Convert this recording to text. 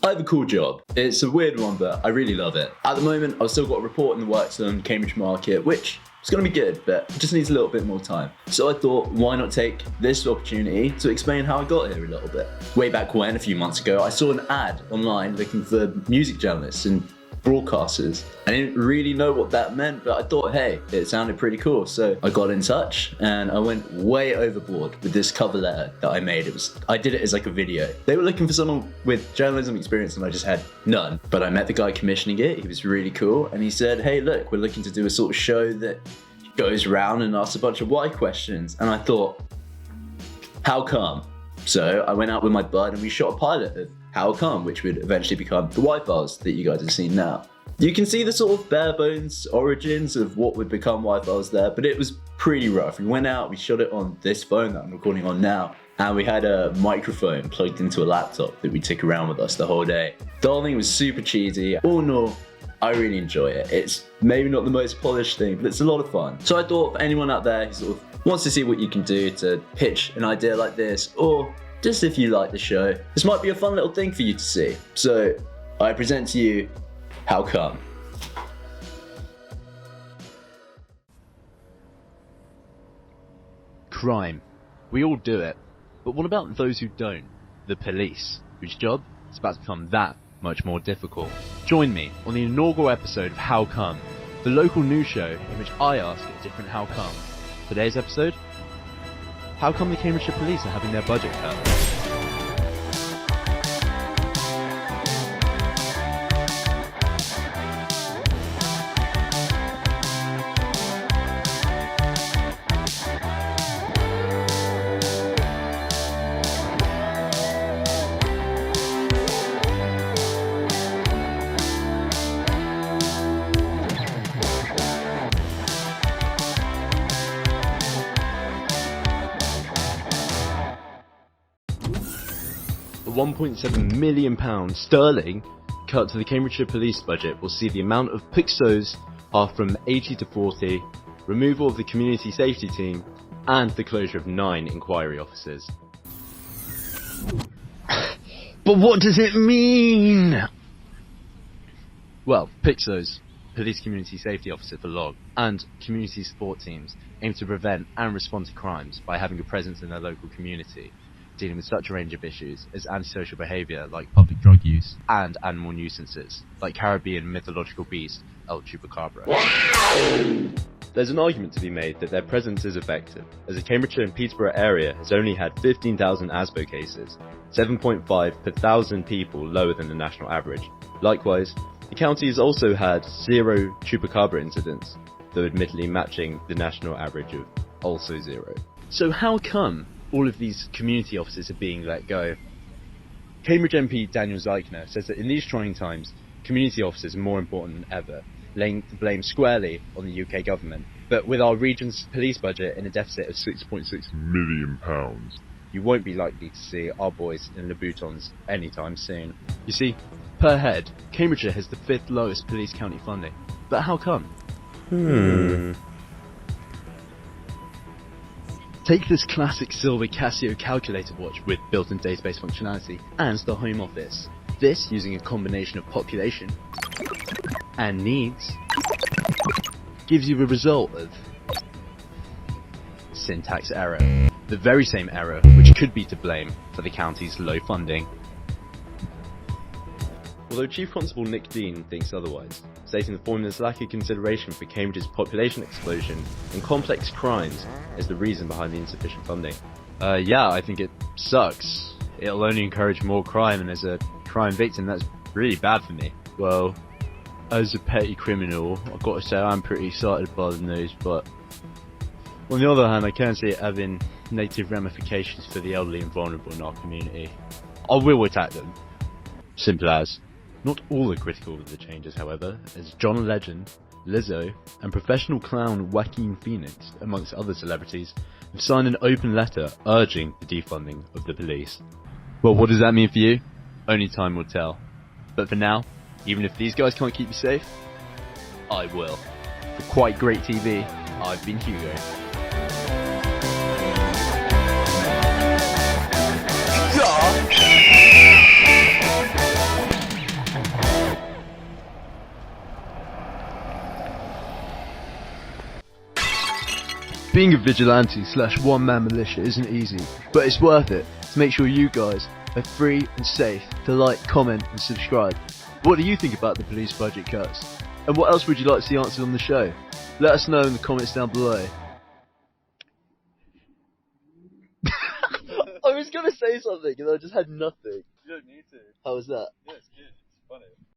I have a cool job. It's a weird one, but I really love it. At the moment, I've still got a report in the works on Cambridge Market, which is going to be good, but it just needs a little bit more time. So I thought, why not take this opportunity to explain how I got here a little bit. Way back when, a few months ago, I saw an ad online looking for music journalists and broadcasters. I didn't really know what that meant, but I thought, hey, it sounded pretty cool. So I got in touch and I went way overboard with this cover letter that I made. I did it as like a video. They were looking for someone with journalism experience and I just had none. But I met the guy commissioning it. He was really cool. And he said, hey, look, we're looking to do a sort of show that goes around and asks a bunch of why questions. And I thought, how come? So I went out with my bud and we shot a pilot of How Come, which would eventually become the Why Files that you guys have seen now. You can see the sort of bare bones origins of what would become Why Files there, but it was pretty rough. We went out, we shot it on this phone that I'm recording on now, and we had a microphone plugged into a laptop that we took around with us the whole day. The whole thing was super cheesy. All in all, I really enjoy it. It's maybe not the most polished thing, but it's a lot of fun. So I thought for anyone out there who sort of wants to see what you can do to pitch an idea like this, or just if you like the show, this might be a fun little thing for you to see. So I present to you How Come. Crime. We all do it. But what about those who don't? The police, whose job is about to become that much more difficult. Join me on the inaugural episode of How Come, the local news show in which I ask a different how come. Today's episode? How come the Cambridgeshire Police are having their budget cut? £1.7 million sterling cut to the Cambridgeshire Police budget will see the amount of pixos halved from 80 to 40, removal of the community safety team, and the closure of 9 inquiry offices. But what does it mean? Well, pixos, Police Community Safety Officer for LOG, and community support teams aim to prevent and respond to crimes by having a presence in their local community, dealing with such a range of issues as antisocial behaviour like public drug use and animal nuisances like Caribbean mythological beast El Chupacabra. There's an argument to be made that their presence is effective, as the Cambridgeshire and Peterborough area has only had 15,000 ASBO cases, 7.5 per 1,000 people lower than the national average. Likewise, the county has also had 0 Chupacabra incidents, though admittedly matching the national average of also 0. So how come all of these community officers are being let go? Cambridge MP Daniel Zeichner says that in these trying times, community officers are more important than ever, laying the blame squarely on the UK government. But with our region's police budget in a deficit of £6.6 million, you won't be likely to see our boys in Louboutins anytime soon. You see, per head, Cambridgeshire has the 5th lowest police county funding. But how come? Take this classic silver Casio calculator watch with built-in database functionality and the Home Office. This, using a combination of population and needs, gives you the result of syntax error. The very same error which could be to blame for the county's low funding. Although Chief Constable Nick Dean thinks otherwise, stating the formulas lack a consideration for Cambridge's population explosion and complex crimes as the reason behind the insufficient funding. Yeah, I think it sucks. It'll only encourage more crime, and as a crime victim, that's really bad for me. Well, as a petty criminal, I've got to say I'm pretty excited by the news, but on the other hand, I can see it having negative ramifications for the elderly and vulnerable in our community. I will attack them. Simple as. Not all are critical of the changes, however, as John Legend, Lizzo, and professional clown Joaquin Phoenix, amongst other celebrities, have signed an open letter urging the defunding of the police. Well, what does that mean for you? Only time will tell. But for now, even if these guys can't keep you safe, I will. For Quite Great TV, I've been Hugo. Yeah. Being a vigilante slash one-man militia isn't easy, but it's worth it to make sure you guys are free and safe to like, comment and subscribe. What do you think about the police budget cuts? And what else would you like to see answered on the show? Let us know in the comments down below. I was going to say something and I just had nothing. You don't need to. How was that? Yeah, it's good. It's funny.